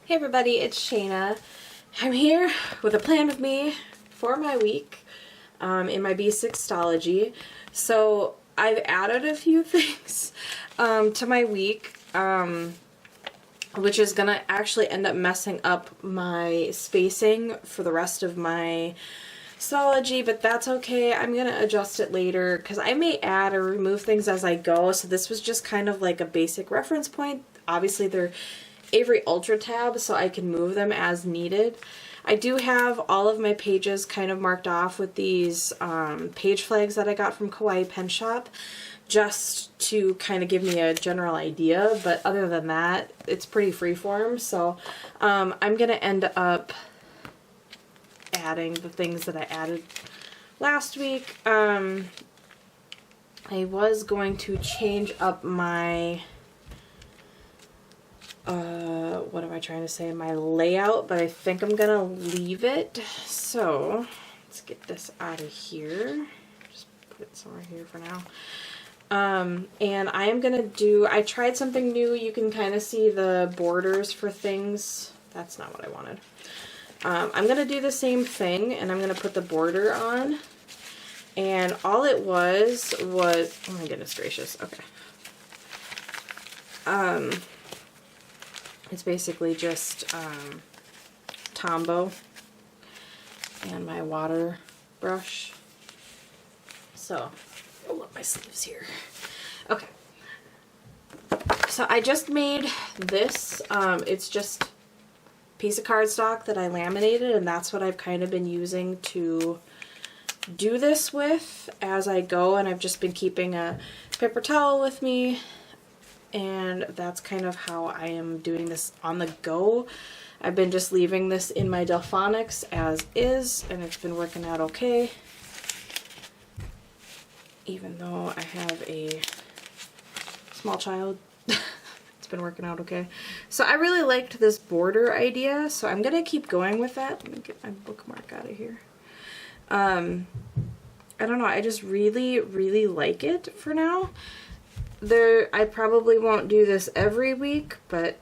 Hey everybody, it's Shayna. I'm here with a plan with me for my week in my B6 Stalogy. So I've added a few things to my week, which is going to actually end up messing up my spacing for the rest of my Stalogy, but that's okay. I'm going to adjust it later because I may add or remove things as I go. So this was just kind of like a basic reference point. Obviously they're Avery Ultra tab, so I can move them as needed. I do have all of my pages kind of marked off with these page flags that I got from Kawaii Pen Shop, just to kind of give me a general idea, but other than that, it's pretty freeform, so I'm going to end up adding the things that I added last week. I was going to change up my what am I trying to say? My layout, but I think I'm gonna leave it. So let's get this out of here. Just put it somewhere here for now. And I am gonna do, I tried something new. You can kind of see the borders for things. That's not what I wanted. I'm gonna do the same thing, and I'm gonna put the border on. And all it was, oh my goodness gracious, okay. It's basically just Tombow and my water brush. So, roll up my sleeves here. Okay. So I just made this. It's just a piece of cardstock that I laminated, and that's what I've kind of been using to do this with as I go, and I've just been keeping a paper towel with me. And that's kind of how I am doing this on the go. I've been just leaving this in my Delphonics as is, and it's been working out okay. Even though I have a small child, it's been working out okay. So I really liked this border idea, so I'm gonna keep going with that. Let me get my bookmark out of here. I don't know, I just really, really like it for now. I probably won't do this every week, but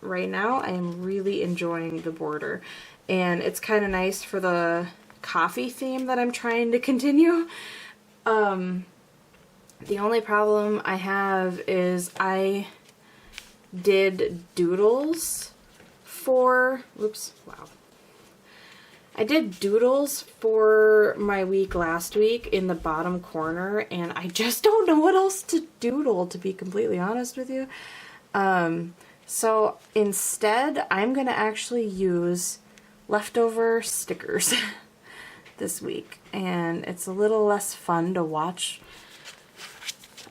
right now I am really enjoying the border. And it's kind of nice for the coffee theme that I'm trying to continue. The only problem I have is I did doodles for, I did doodles for my week last week in the bottom corner, and I just don't know what else to doodle, to be completely honest with you. So instead, I'm going to actually use leftover stickers this week, and it's a little less fun to watch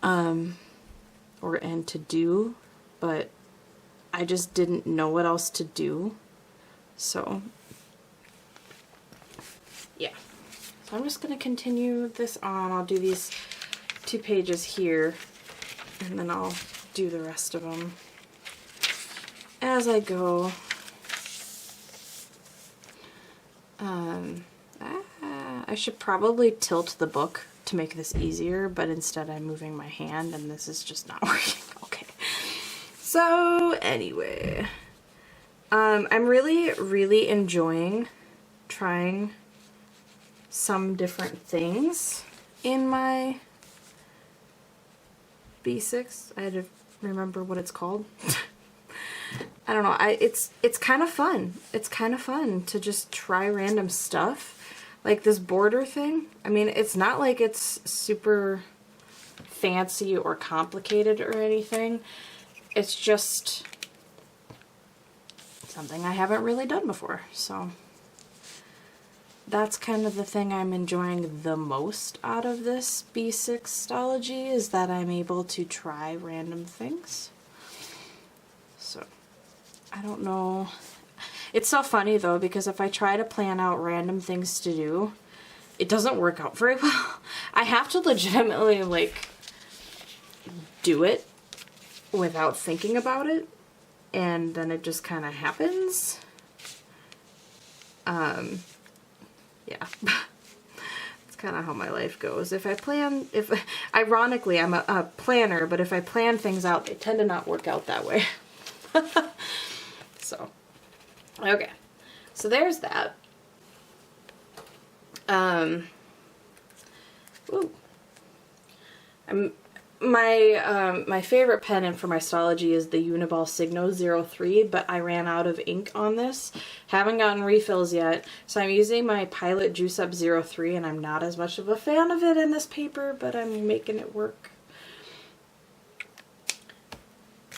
and to do, but I just didn't know what else to do, so yeah, so I'm just going to continue this on. I'll do these 2 pages here, and then I'll do the rest of them as I go. I should probably tilt the book to make this easier, but instead I'm moving my hand, and this is just not working. Okay. So anyway, I'm really, really enjoying trying some different things in my B6. I had to remember what it's called. I don't know. It's kind of fun. It's kind of fun to just try random stuff. Like this border thing. I mean, it's not like it's super fancy or complicated or anything. It's just something I haven't really done before. So that's kind of the thing I'm enjoying the most out of this B6 Stalogy, is that I'm able to try random things. So, I don't know. It's so funny though, because if I try to plan out random things to do, it doesn't work out very well. I have to legitimately, like, do it without thinking about it, and then it just kind of happens. Yeah, it's kind of how my life goes. If I plan, ironically, I'm a planner, but if I plan things out, they tend to not work out that way. So, Okay, so there's that. Ooh. My favorite pen and for my Stalogy is the Uniball Signo 03, but I ran out of ink on this. Haven't gotten refills yet, so I'm using my Pilot Juice Up 03, and I'm not as much of a fan of it in this paper, but I'm making it work.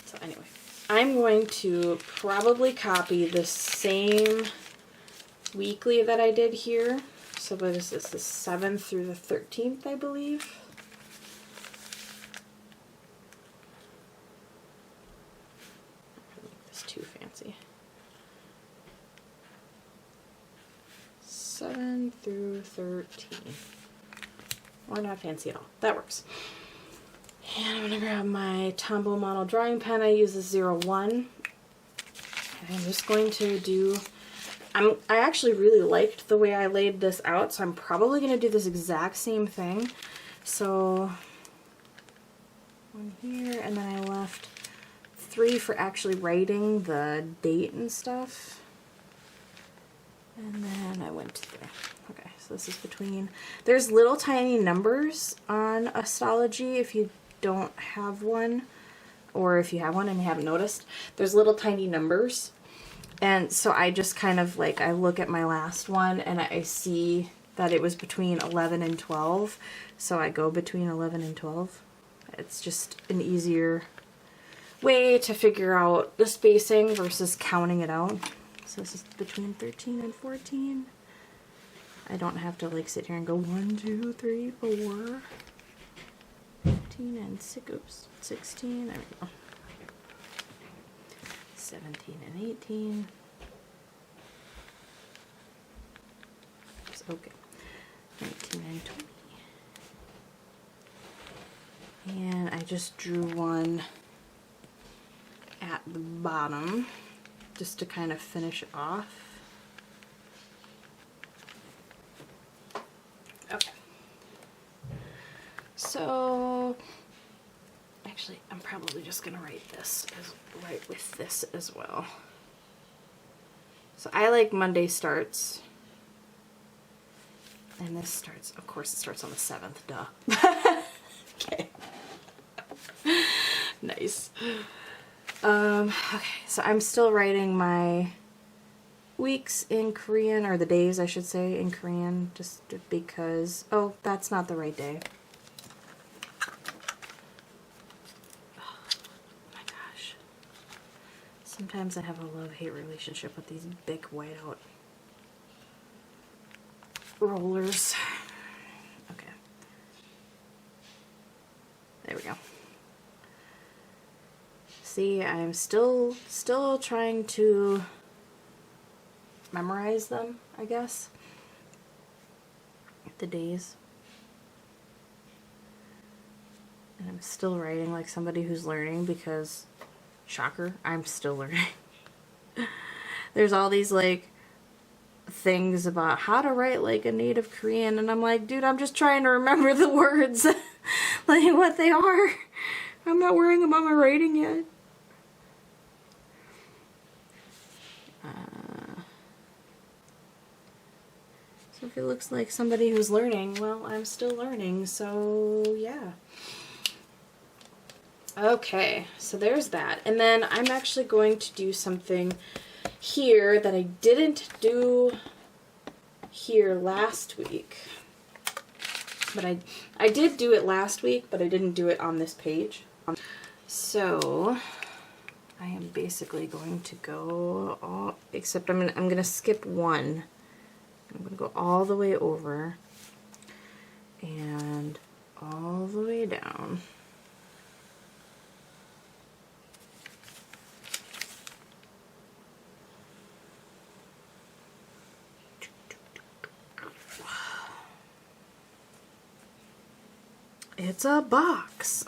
So anyway, I'm going to probably copy the same weekly that I did here. So what is this, the 7th through the 13th, I believe? It's too fancy. 7 through 13. Or not fancy at all. That works. And I'm going to grab my Tombow model drawing pen. I use the 01. And I'm just going to do... I actually really liked the way I laid this out, so I'm probably going to do this exact same thing. So, one here, and then I left 3 for actually writing the date and stuff. And then I went to there. Okay, so this is between... There's little tiny numbers on a Stalogy if you don't have one, or if you have one and you haven't noticed. There's little tiny numbers. And so I just kind of like, I look at my last one and I see that it was between 11 and 12. So I go between 11 and 12. It's just an easier way to figure out the spacing versus counting it out. So this is between 13 and 14. I don't have to like sit here and go 1, 2, 3, 4, 15 and 16. There we go. 17 and 18. Okay. 19 and 20. And I just drew one at the bottom just to kind of finish it off. Okay. So actually, I'm probably just gonna write this right with this as well. So I like Monday starts, and this starts. Of course, it starts on the 7th. Duh. Okay. Nice. Okay, so I'm still writing my weeks in Korean, or the days I should say in Korean, just because. Oh, that's not the right day. Sometimes I have a love-hate relationship with these big whiteout rollers. Okay. There we go. See, I'm still trying to memorize them, I guess. The days. And I'm still writing like somebody who's learning because... Shocker, I'm still learning. There's all these like things about how to write like a native Korean, and I'm like, dude, I'm just trying to remember the words, like what they are. I'm not worrying about my writing yet. So if it looks like somebody who's learning, well, I'm still learning, so yeah. Okay, so there's that. And then I'm actually going to do something here that I didn't do here last week. But I did do it last week, but I didn't do it on this page. So I am basically going to go all, except I'm gonna skip one. I'm gonna go all the way over and all the way down. It's a box.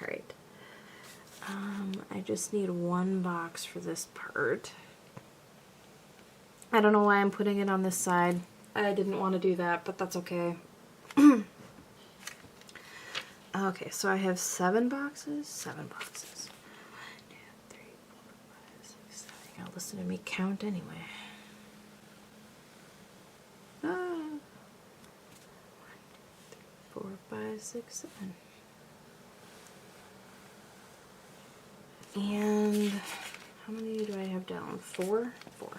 Alright. I just need one box for this part. I don't know why I'm putting it on this side. I didn't want to do that, but that's okay. Okay, so I have 7 boxes. 7 boxes. 1, 2, 3, 4, 5, 6, 7, listen to me count anyway. 4, 5, 6, 7. And how many do I have down? 4? 4.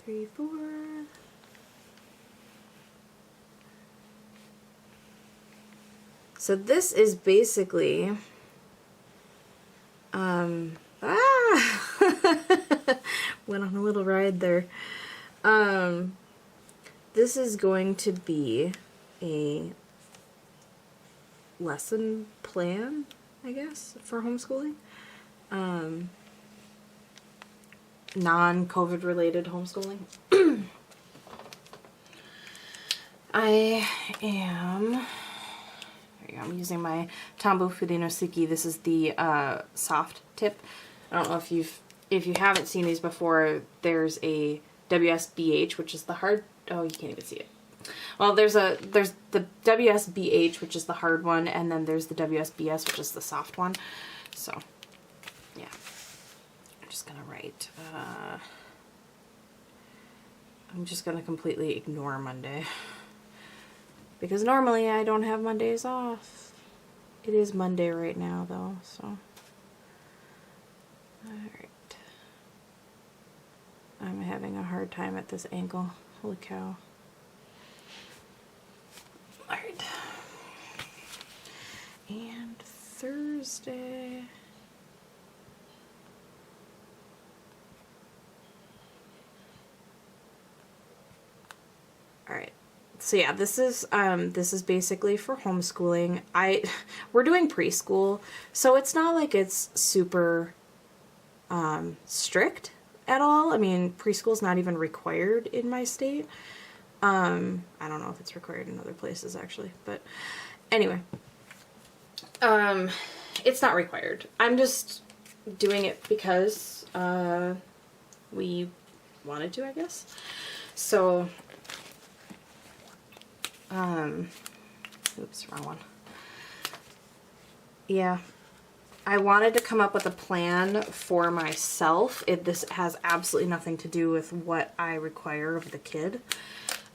3, 4. So this is basically, went on a little ride there. This is going to be a lesson plan, I guess, for homeschooling. Non-COVID related homeschooling. I'm using my Tombow Fudenosiki. This is the soft tip. I don't know if you haven't seen these before. There's a WSBH, which is the hard. Oh, you can't even see it. Well, there's the WSBH, which is the hard one, and then there's the WSBS, which is the soft one. So, yeah. I'm just gonna write. I'm just gonna completely ignore Monday. Because normally I don't have Mondays off. It is Monday right now though, so. Alright. I'm having a hard time at this angle. Holy cow. Alright. And Thursday. Alright. So yeah, this is basically for homeschooling. We're doing preschool, so it's not like it's super strict at all. I mean, preschool's not even required in my state. I don't know if it's required in other places actually, but anyway, it's not required. I'm just doing it because we wanted to, I guess. So. Oops, wrong one. Yeah, I wanted to come up with a plan for myself. This has absolutely nothing to do with what I require of the kid.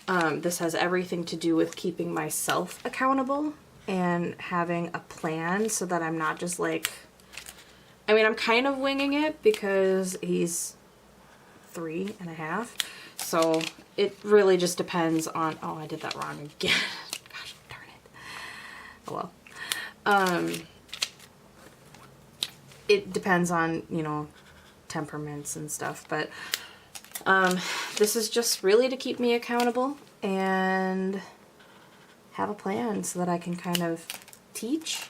This has everything to do with keeping myself accountable and having a plan so that I'm not just like, I mean, I'm kind of winging it because he's 3.5. So it really just depends on, oh, I did that wrong again. Gosh, darn it. Oh well. It depends on, you know, temperaments and stuff, but this is just really to keep me accountable and have a plan so that I can kind of teach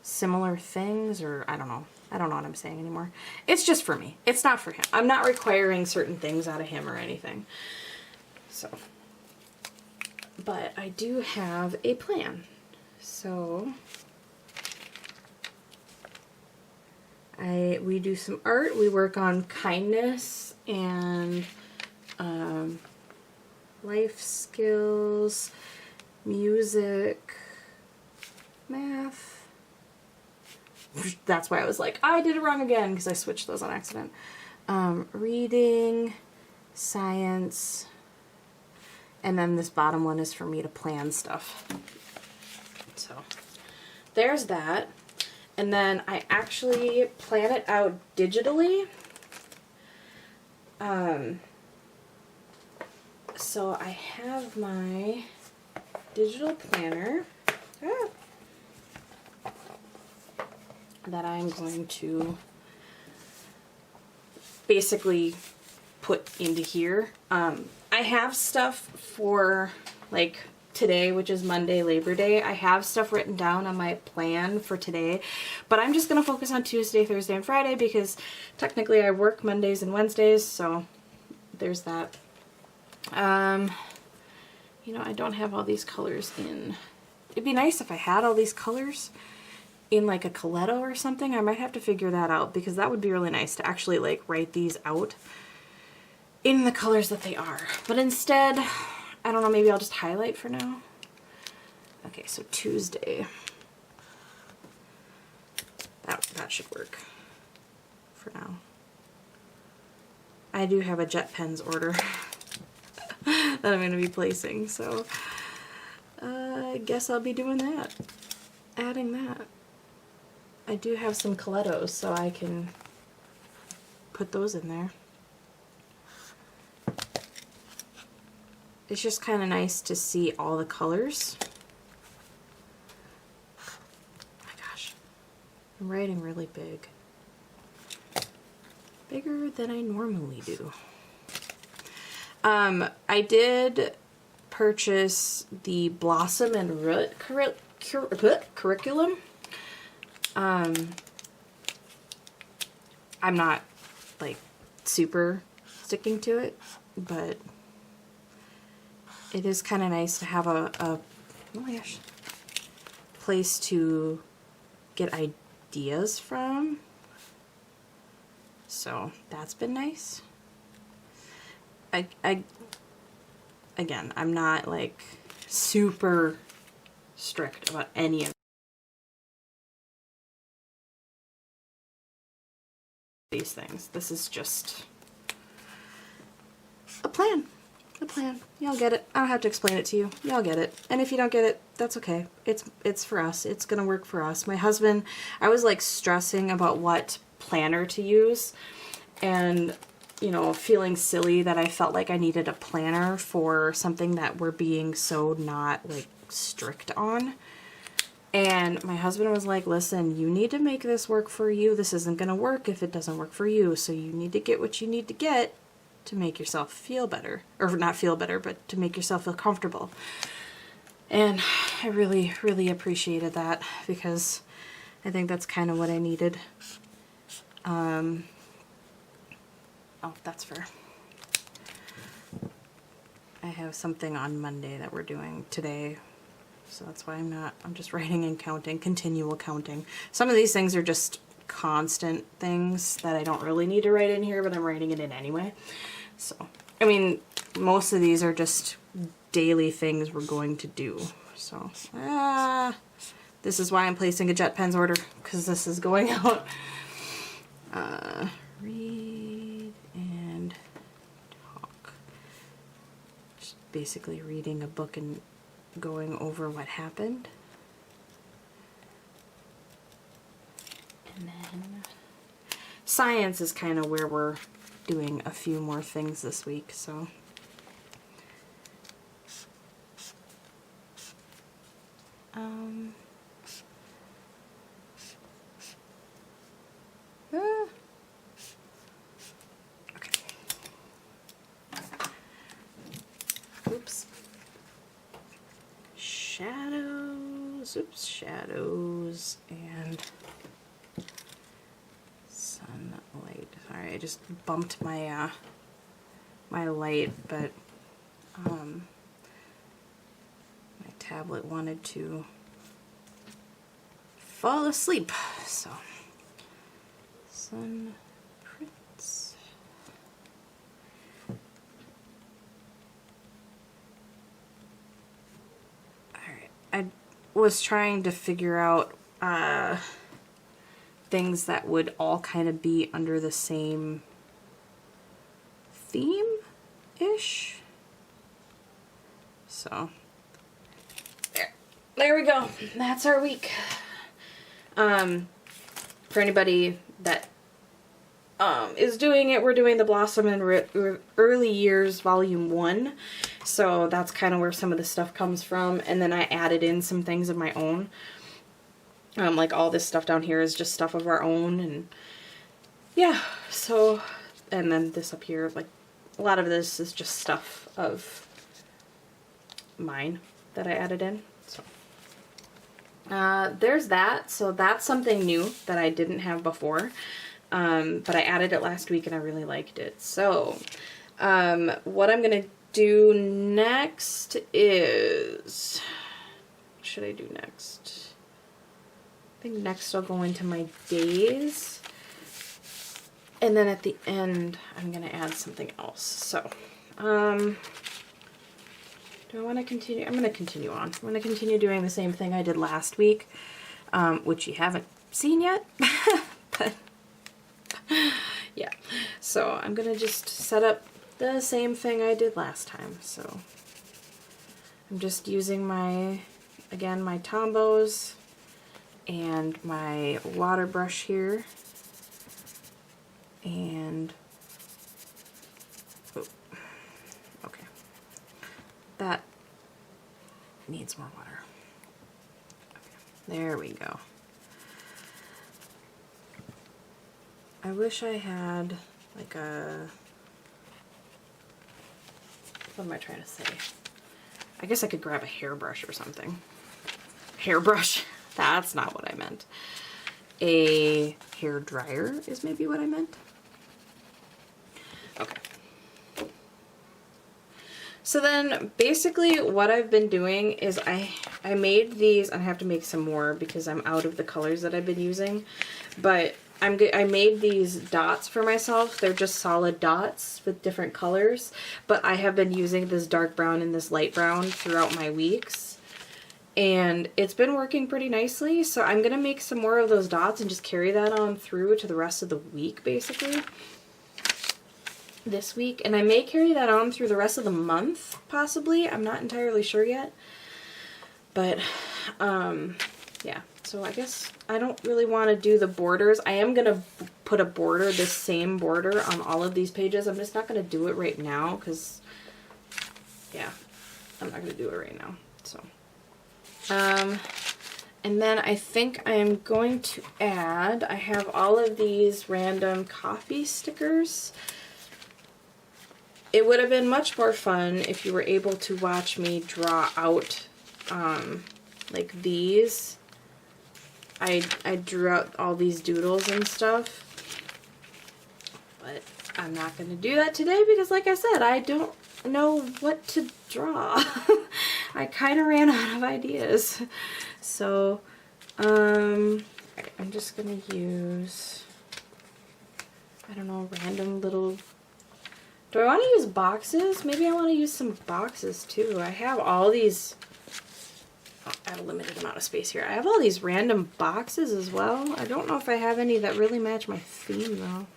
similar things, or I don't know what I'm saying anymore. It's just for me. It's not for him. I'm not requiring certain things out of him or anything. So, but I do have a plan. So, we do some art. We work on kindness and life skills, music, math. That's why I was like, I did it wrong again, because I switched those on accident. Reading, science, and then this bottom one is for me to plan stuff. So there's that. And then I actually plan it out digitally. So I have my digital planner. That I'm going to basically put into here. I have stuff for like today, which is Monday, Labor Day. I have stuff written down on my plan for today, but I'm just going to focus on Tuesday, Thursday, and Friday because technically I work Mondays and Wednesdays, so there's that. You know, I don't have all these colors in. It'd be nice if I had all these colors in like a Coletto or something. I might have to figure that out because that would be really nice to actually like write these out in the colors that they are. But instead, I don't know, maybe I'll just highlight for now. Okay, so Tuesday. That should work. for now. I do have a jet pens order that I'm going to be placing, so I guess I'll be doing that. Adding that. I do have some Colettos, so I can put those in there. It's just kind of nice to see all the colors. Oh my gosh, I'm writing really big. Bigger than I normally do. I did purchase the Blossom and Root curriculum. I'm not like super sticking to it, but it is kind of nice to have a oh my gosh, place to get ideas from. So that's been nice. Again, I'm not like super strict about any of these things. This is just a plan. A plan. Y'all get it. I don't have to explain it to you. Y'all get it. And if you don't get it, that's okay. It's for us. It's gonna work for us. My husband, I was like stressing about what planner to use, and you know, feeling silly that I felt like I needed a planner for something that we're being so not like strict on. And my husband was like, listen, you need to make this work for you. This isn't gonna work if it doesn't work for you. So you need to get what you need to get to make yourself feel better, or not feel better, but to make yourself feel comfortable. And I really, really appreciated that, because I think that's kind of what I needed. Oh, that's for, I have something on Monday that we're doing today, so that's why I'm just writing and counting, continual counting. Some of these things are just constant things that I don't really need to write in here, but I'm writing it in anyway. So, I mean, most of these are just daily things we're going to do. So, this is why I'm placing a jet pens order, because this is going out. Read and talk. Just basically reading a book and going over what happened. And then science is kind of where we're doing a few more things this week, so. Okay. Oops. Shadows. Oops. Shadows and sunlight. Sorry, I just bumped my my light, but my tablet wanted to fall asleep, so sun prints. Alright, I was trying to figure out things that would all kind of be under the same theme-ish. So there we go. That's our week. For anybody that is doing it, we're doing the Blossom and Early Years Volume 1. So that's kind of where some of the stuff comes from. And then I added in some things of my own. Like all this stuff down here is just stuff of our own. And yeah, so, and then this up here, like a lot of this is just stuff of mine that I added in. So there's that. So that's something new that I didn't have before. But I added it last week and I really liked it. So what I'm going to do next is, what should I do next? I think next I'll go into my days. And then at the end, I'm going to add something else. So, do I want to continue? I'm going to continue on. I'm going to continue doing the same thing I did last week, which you haven't seen yet. But So I'm gonna just set up the same thing I did last time. So I'm just using my, again, my Tombos and my water brush here. And, oh, okay, that needs more water. Okay, there we go. I wish I had like a, what am I trying to say? I guess I could grab a hairbrush or something. Hairbrush, that's not what I meant. A hair dryer is maybe what I meant. Okay. So then basically what I've been doing is I made these, and I have to make some more because I'm out of the colors that I've been using, but I made these dots for myself. They're just solid dots with different colors, but I have been using this dark brown and this light brown throughout my weeks, and it's been working pretty nicely. So I'm gonna make some more of those dots and just carry that on through to the rest of the week, basically, this week. And I may carry that on through the rest of the month, possibly. I'm not entirely sure yet, but yeah. So I guess I don't really want to do the borders. I am going to put a border, this same border, on all of these pages. I'm just not going to do it right now because, yeah, I'm not going to do it right now. So, and then I think I am going to add, I have all of these random coffee stickers. It would have been much more fun if you were able to watch me draw out, like these. I drew out all these doodles and stuff, but I'm not going to do that today because, like I said, I don't know what to draw. I kind of ran out of ideas. So, I'm just going to use, I don't know, random little, do I want to use boxes? Maybe I want to use some boxes too. I have all these, I have a limited amount of space here. I have all these random boxes as well. I don't know if I have any that really match my theme though.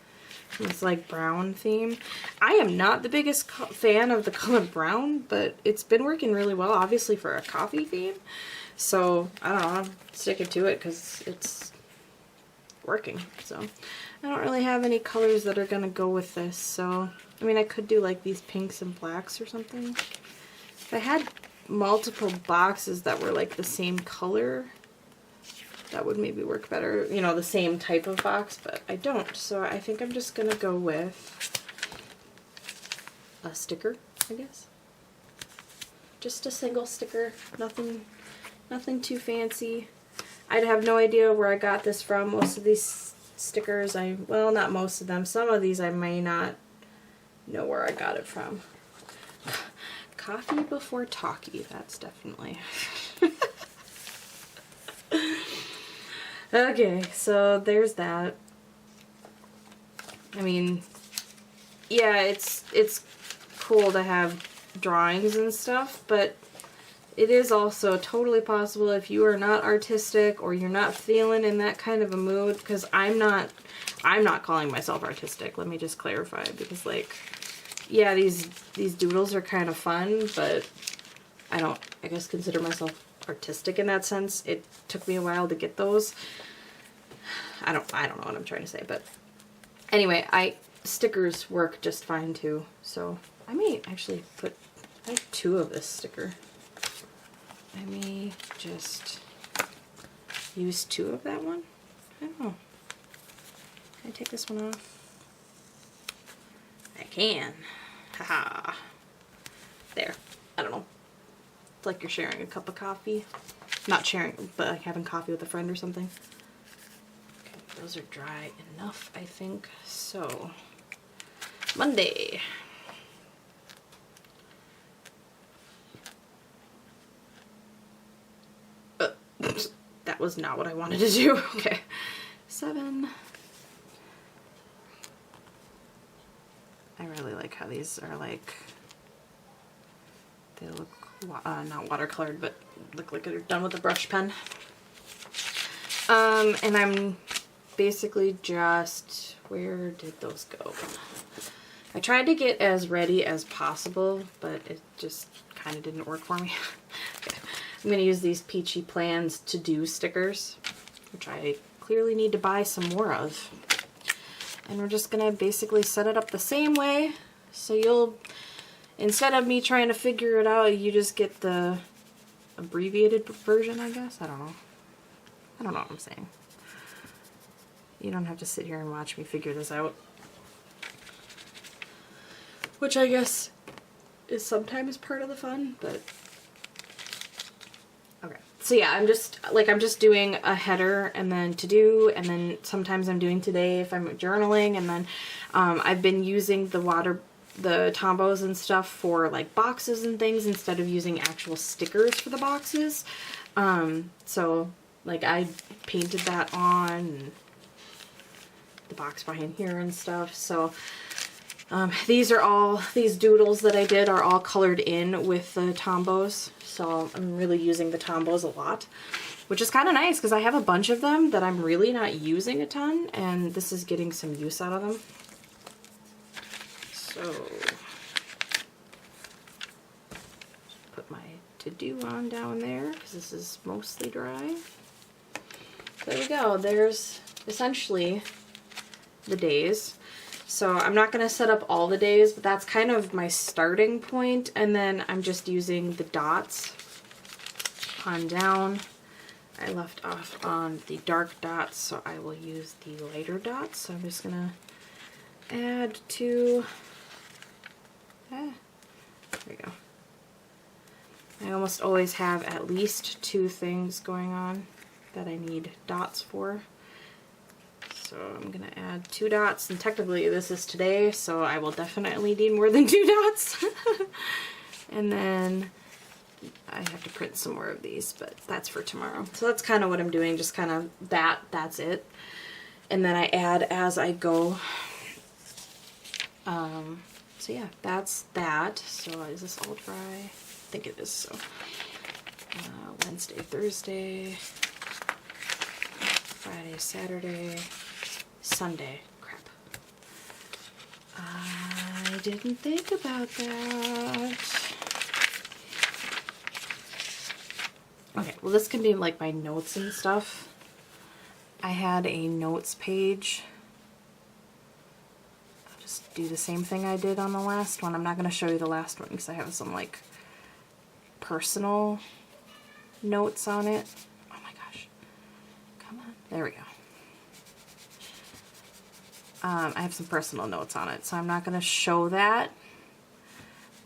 It's like brown theme. I am not the biggest fan of the color brown, but it's been working really well, obviously, for a coffee theme. So I don't know, I'm sticking to it because it's working. So I don't really have any colors that are gonna go with this. So I mean, I could do like these pinks and blacks or something. If I had multiple boxes that were like the same color, that would maybe work better, you know, the same type of box, but I don't, so I think I'm just gonna go with a sticker, I guess. Just a single sticker, nothing too fancy. I'd have no idea where I got this from. Most of these stickers, well, not most of them, some of these I may not know where I got it from. Coffee before talkie, that's definitely. Okay, so there's that. I mean, yeah, it's cool to have drawings and stuff, but it is also totally possible if you are not artistic or you're not feeling in that kind of a mood, because I'm not calling myself artistic, let me just clarify, because like, yeah, these doodles are kind of fun, but I don't, I guess, consider myself artistic in that sense. It took me a while to get those. I don't know what I'm trying to say, but anyway, stickers work just fine too. So I may actually I have 2 of this sticker. I may just use 2 of that one. I don't know. Can I take this one off? I can. Haha. There. I don't know. It's like you're sharing a cup of coffee. Not sharing, but like having coffee with a friend or something. Okay, those are dry enough, I think. So, Monday. That was not what I wanted to do. Okay. 7. I really like how these are like, they look not watercolored, but look like they're done with a brush pen. And I'm basically just, where did those go? I tried to get as ready as possible, but it just kind of didn't work for me. Okay. I'm going to use these Peachy Plans to do stickers, which I clearly need to buy some more of. And we're just going to basically set it up the same way. So you'll, instead of me trying to figure it out, you just get the abbreviated version, I guess. I don't know. I don't know what I'm saying. You don't have to sit here and watch me figure this out. Which I guess is sometimes part of the fun, but okay. So yeah, I'm just doing a header and then to do, and then sometimes I'm doing today if I'm journaling, and then I've been using the Tombos and stuff for like boxes and things instead of using actual stickers for the boxes. So like I painted that on the box behind here and stuff. So these doodles that I did are all colored in with the Tombos. So I'm really using the Tombos a lot, which is kind of nice because I have a bunch of them that I'm really not using a ton, and this is getting some use out of them. So put my to-do on down there because this is mostly dry. There we go. There's essentially the days. So I'm not going to set up all the days, but that's kind of my starting point. And then I'm just using the dots on down. I left off on the dark dots, so I will use the lighter dots. So I'm just going to add two. There we go. I almost always have at least two things going on that I need dots for. So I'm going to add 2 dots, and technically this is today, so I will definitely need more than 2 dots. And then I have to print some more of these, but that's for tomorrow. So that's kind of what I'm doing, just kind of that's it. And then I add as I go. So yeah, that's that. So is this all dry? I think it is. So Wednesday, Thursday, Friday, Saturday, Sunday. Crap. I didn't think about that. Okay, well this can be like my notes and stuff. I had a notes page. I'll just do the same thing I did on the last one. I'm not going to show you the last one because I have some like personal notes on it. Oh my gosh. Come on. There we go. I have some personal notes on it, so I'm not going to show that,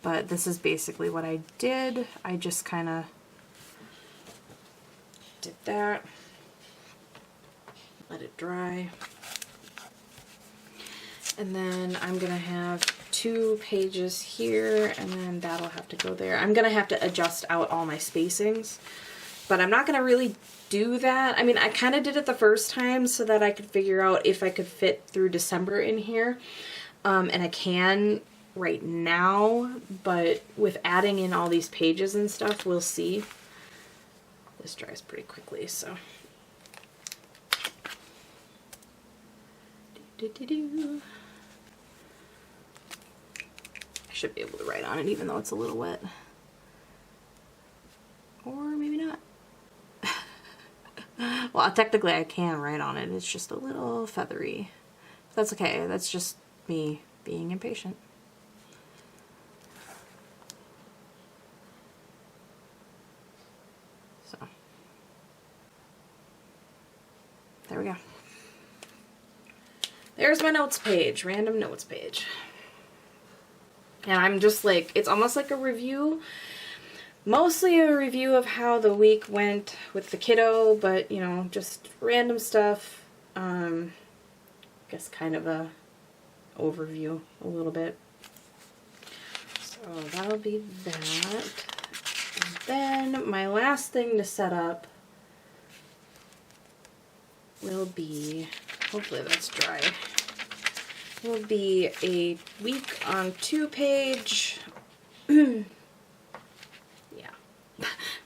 but this is basically what I did. I just kind of did that, let it dry, and then I'm going to have 2 pages here, and then that'll have to go there. I'm going to have to adjust out all my spacings, but I'm not going to really do that. I mean, I kind of did it the first time so that I could figure out if I could fit through December in here, and I can right now, but with adding in all these pages and stuff, we'll see. This dries pretty quickly, so. I should be able to write on it even though it's a little wet. Or maybe not. Well, technically I can write on it. It's just a little feathery. But that's okay. That's just me being impatient. So. There we go. There's my notes page. Random notes page. And I'm just like, it's almost like a review. Mostly a review of how the week went with the kiddo, but, you know, just random stuff. I guess kind of a overview a little bit. So that'll be that. And then my last thing to set up will be, hopefully that's dry, will be a week on 2 page.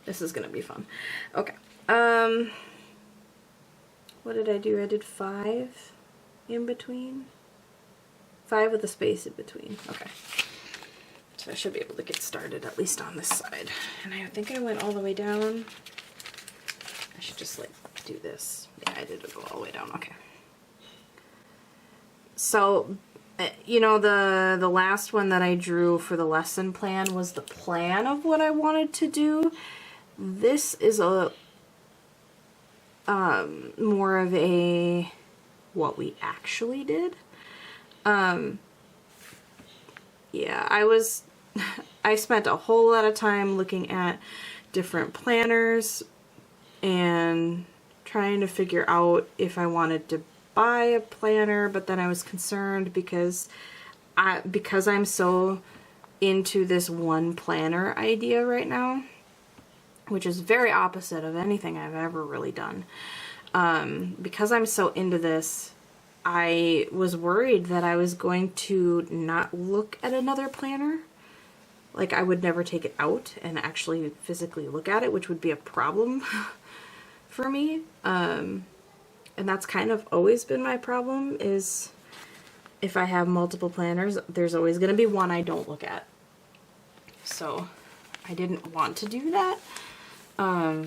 This is gonna be fun. Okay. what did I do? I did 5 in between. 5 with a space in between. Okay. So I should be able to get started at least on this side. And I think I went all the way down. I should just like do this. Yeah, I did go all the way down. Okay. So, you know, the last one that I drew for the lesson plan was the plan of what I wanted to do. This is a more of a what we actually did. Yeah, I spent a whole lot of time looking at different planners and trying to figure out if I wanted to buy a planner, but then I was concerned because I'm so into this one planner idea right now, which is very opposite of anything I've ever really done. Because I'm so into this, I was worried that I was going to not look at another planner. Like, I would never take it out and actually physically look at it, which would be a problem for me. And that's kind of always been my problem, is if I have multiple planners, there's always going to be one I don't look at. So I didn't want to do that. Yeah.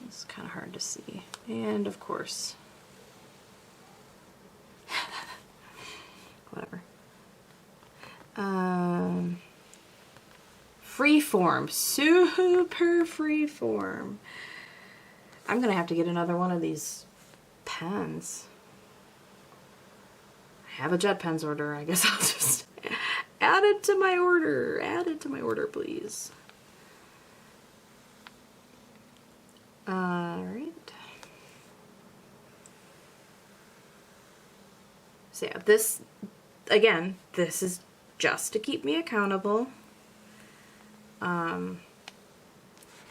It's kind of hard to see. And of course, whatever. Freeform, super freeform. I'm gonna have to get another one of these pens. I have a jet pens order. I guess I'll just add it to my order. Add it to my order, please. All right. So yeah, this is just to keep me accountable.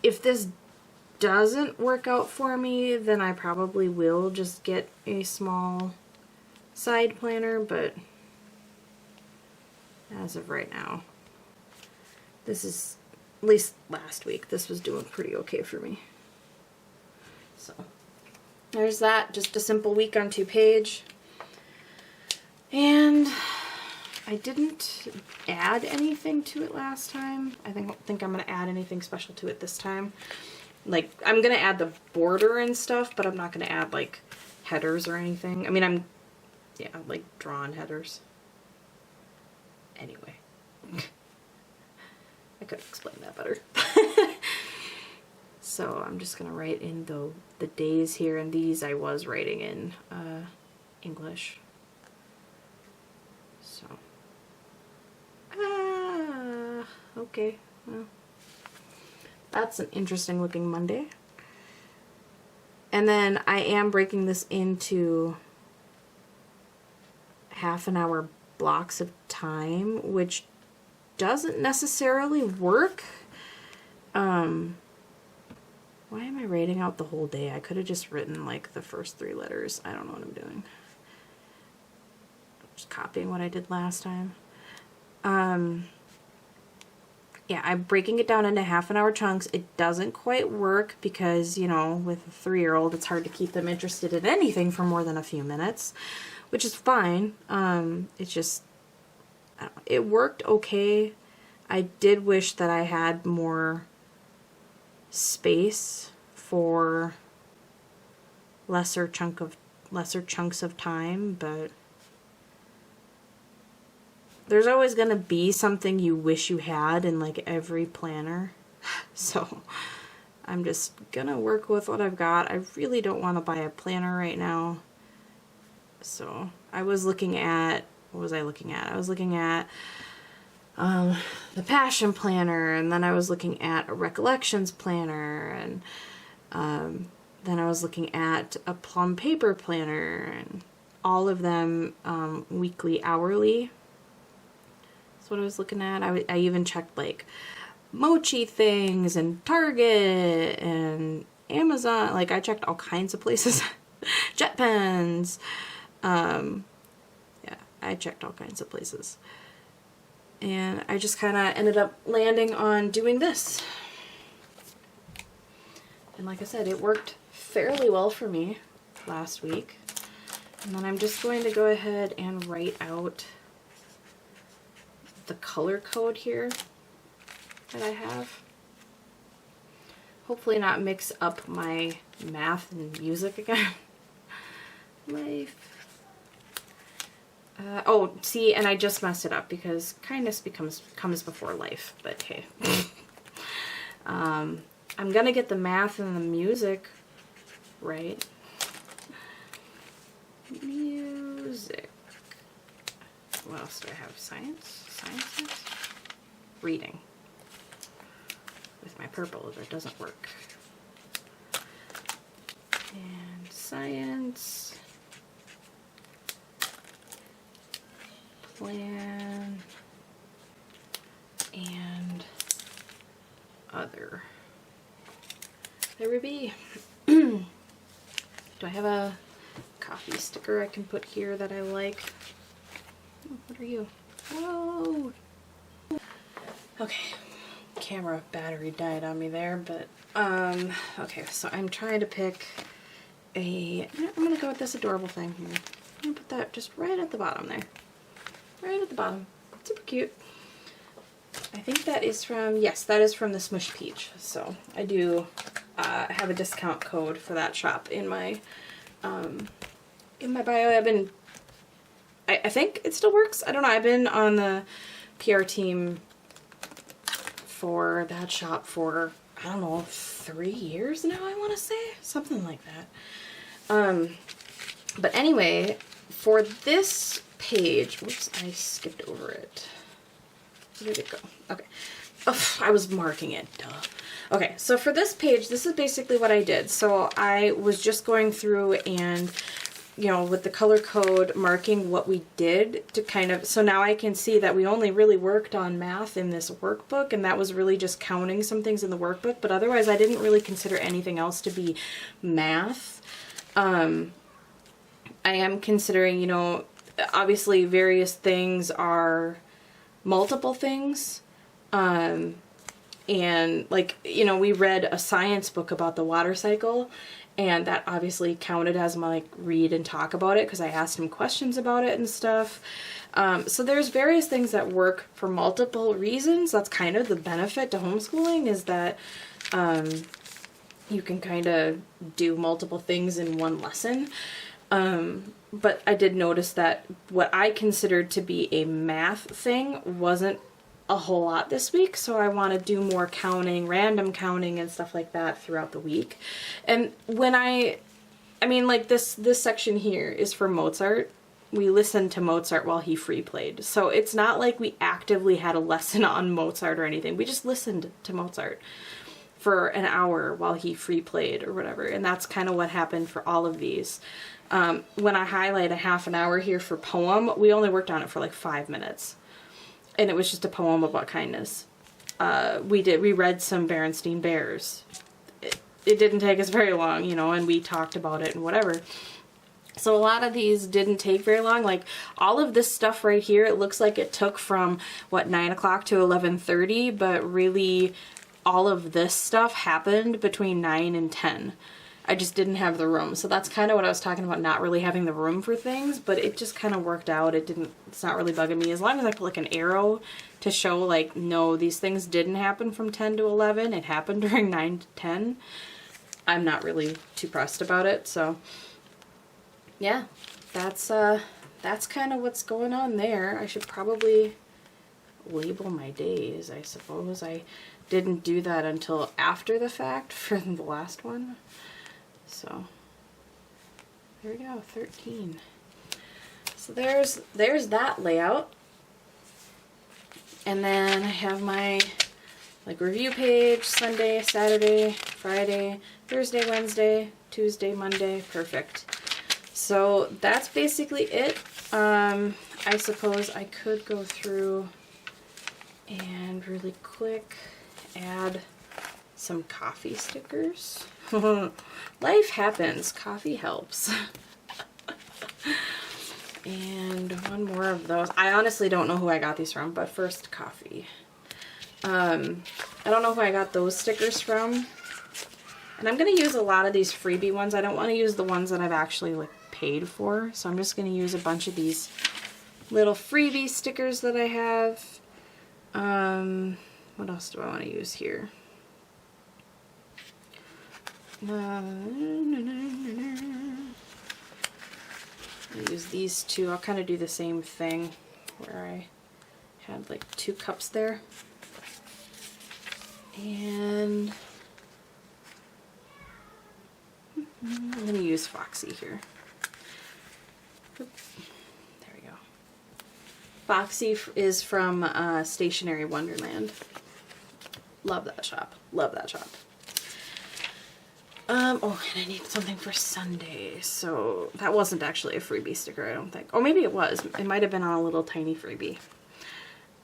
If this doesn't work out for me, then I probably will just get a small side planner, but as of right now, this is, at least last week, this was doing pretty okay for me. So there's that, just a simple week on 2-page. And I didn't add anything to it last time. I don't think I'm going to add anything special to it this time. Like, I'm going to add the border and stuff, but I'm not going to add, like, headers or anything. I mean, yeah, like, drawn headers. Anyway. I could have explained that better. So I'm just going to write in the days here, and these I was writing in English. So. Okay, well, that's an interesting looking Monday. And then I am breaking this into half-an-hour blocks of time, which doesn't necessarily work. Why am I writing out the whole day? I could have just written like the first 3 letters. I don't know what I'm doing. Just copying what I did last time. Yeah, I'm breaking it down into half-an-hour chunks. It doesn't quite work because, you know, with a 3-year-old, it's hard to keep them interested in anything for more than a few minutes, which is fine. It's just, I don't know, it worked okay. I did wish that I had more space for lesser chunks of time, but there's always going to be something you wish you had in like every planner. So I'm just going to work with what I've got. I really don't want to buy a planner right now. So I was looking at, what was I looking at? I was looking at the Passion Planner, and then I was looking at a Recollections Planner, and then I was looking at a Plum Paper Planner, and all of them weekly, hourly. What I was looking at. I even checked like Mochi things and Target and Amazon. Like, I checked all kinds of places. Jet pens. Yeah, I checked all kinds of places. And I just kind of ended up landing on doing this. And like I said, it worked fairly well for me last week. And then I'm just going to go ahead and write out the color code here that I have. Hopefully not mix up my math and music again. Life. Oh, see, and I just messed it up because kindness comes before life, but hey. I'm gonna get the math and the music right. Music. What else do I have? Science? Sciences? Reading. With my purple, that doesn't work. And science. Plan. And other. There we be. Do I have a coffee sticker I can put here that I like? Oh, what are you? Whoa! Okay, camera battery died on me there, but okay, so I'm trying to pick I'm gonna go with this adorable thing here. I'm gonna put that just right at the bottom there. Right at the bottom. Super cute. I think that is from, yes, that is from the Smush Peach. So I do have a discount code for that shop in my bio. I think it still works. I don't know. I've been on the PR team for that shop for, I don't know, 3 years now, I want to say. Something like that. But anyway, for this page, whoops, I skipped over it. Where did it go? Okay. Oh, I was marking it, duh. Okay, so for this page, this is basically what I did. So I was just going through and, you know, with the color code marking what we did to kind of, so now I can see that we only really worked on math in this workbook, and that was really just counting some things in the workbook, but otherwise I didn't really consider anything else to be math. I am considering, you know, obviously various things are multiple things. And like, you know, we read a science book about the water cycle, and that obviously counted as my like read and talk about it because I asked him questions about it and stuff. So there's various things that work for multiple reasons. That's kind of the benefit to homeschooling, is that you can kind of do multiple things in one lesson. But I did notice that what I considered to be a math thing wasn't a whole lot this week, so I want to do more counting, random counting and stuff like that throughout the week. And when I mean, like this section here is for Mozart. We listened to Mozart while he free played. So it's not like we actively had a lesson on Mozart or anything. We just listened to Mozart for an hour while he free played or whatever. And that's kind of what happened for all of these. When I highlight a half an hour here for poem, we only worked on it for like 5 minutes. And it was just a poem about kindness. We read some Berenstain Bears. It didn't take us very long, you know, and we talked about it and whatever. So a lot of these didn't take very long. Like all of this stuff right here, it looks like it took from, what, 9 o'clock to 11:30, but really all of this stuff happened between 9 and 10. I just didn't have the room. So that's kind of what I was talking about, not really having the room for things, but it just kind of worked out. It's not really bugging me. As long as I put like an arrow to show like, no, these things didn't happen from 10 to 11. It happened during 9 to 10. I'm not really too pressed about it. So yeah, that's kind of what's going on there. I should probably label my days, I suppose. I didn't do that until after the fact for the last one. So there we go, 13. So there's that layout. And then I have my like review page, Sunday, Saturday, Friday, Thursday, Wednesday, Tuesday, Monday, perfect. So that's basically it. I suppose I could go through and really quick add some coffee stickers. Life happens. Coffee helps. And one more of those. I honestly don't know who I got these from, but first coffee. I don't know who I got those stickers from. And I'm going to use a lot of these freebie ones. I don't want to use the ones that I've actually like paid for. So I'm just going to use a bunch of these little freebie stickers that I have. What else do I want to use here? I'll use these two. I'll kind of do the same thing where I had like 2 cups there. And I'm going to use Foxy here. There we go. Foxy is from Stationery Wonderland. Love that shop. Love that shop. Oh, and I need something for Sunday. So that wasn't actually a freebie sticker, I don't think. Oh, maybe it was. It might have been on a little tiny freebie.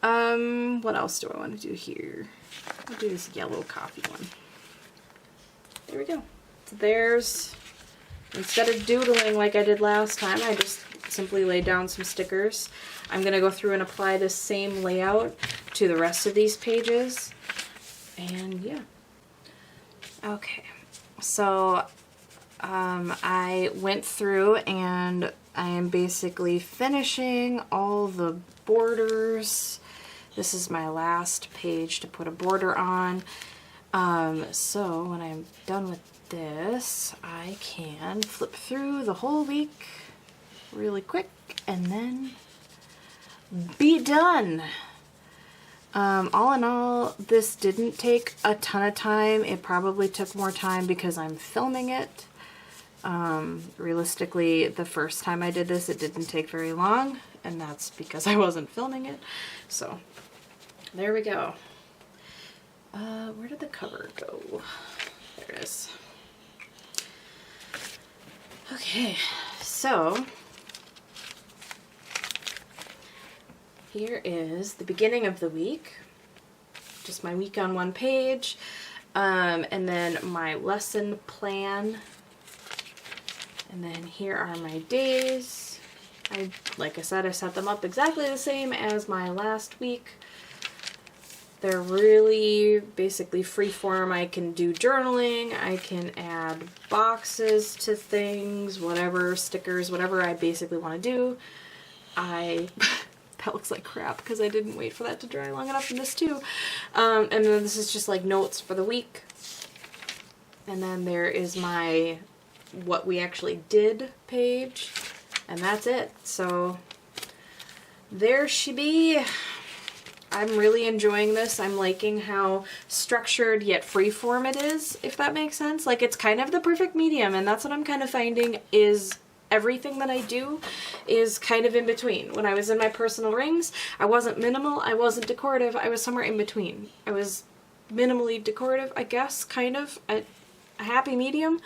What else do I want to do here? I'll do this yellow coffee one. There we go. So there's, instead of doodling like I did last time, I just simply laid down some stickers. I'm going to go through and apply the same layout to the rest of these pages. And yeah. Okay. So I went through and I am basically finishing all the borders. This is my last page to put a border on. So when I'm done with this, I can flip through the whole week really quick and then be done. All in all, this didn't take a ton of time. It probably took more time because I'm filming it. Realistically, the first time I did this, it didn't take very long, and that's because I wasn't filming it. So, there we go. Where did the cover go? There it is. Okay, so here is the beginning of the week, just my week on one page, and then my lesson plan, and then here are my days. Like I said, I set them up exactly the same as my last week. They're really basically free form. I can do journaling, I can add boxes to things, whatever, stickers, whatever I basically want to do. That looks like crap because I didn't wait for that to dry long enough in this too. And then this is just like notes for the week. And then there is my what we actually did page. And that's it. So there she be. I'm really enjoying this. I'm liking how structured yet freeform it is, if that makes sense. Like, it's kind of the perfect medium, and that's what I'm kind of finding is everything that I do is kind of in between. When I was in my personal rings, I wasn't minimal, I wasn't decorative, I was somewhere in between. I was minimally decorative, I guess, kind of, a happy medium.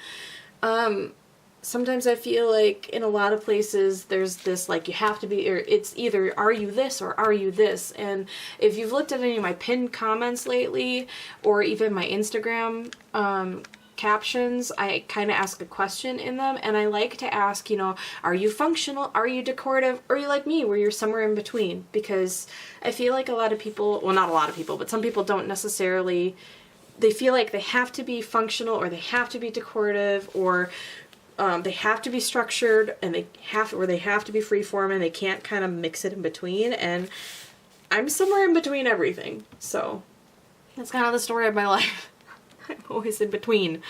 Sometimes I feel like in a lot of places there's this like you have to be, or it's either are you this or are you this. And if you've looked at any of my pinned comments lately or even my Instagram captions, I kind of ask a question in them, and I like to ask, you know, are you functional, are you decorative, or are you like me where you're somewhere in between? Because I feel like a lot of people, well, not a lot of people, but some people don't necessarily, they feel like they have to be functional or they have to be decorative or they have to be structured and they have to be freeform and they can't kind of mix it in between. And I'm somewhere in between everything. So that's kind of the story of my life. I'm always in between.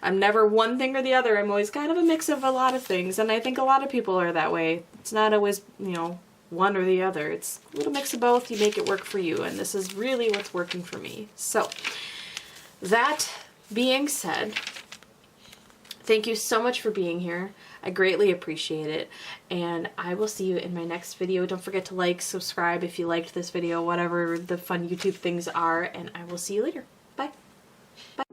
I'm never one thing or the other. I'm always kind of a mix of a lot of things. And I think a lot of people are that way. It's not always, you know, one or the other. It's a little mix of both. You make it work for you. And this is really what's working for me. So that being said, thank you so much for being here. I greatly appreciate it. And I will see you in my next video. Don't forget to like, subscribe if you liked this video, whatever the fun YouTube things are. And I will see you later. Bye. Bye.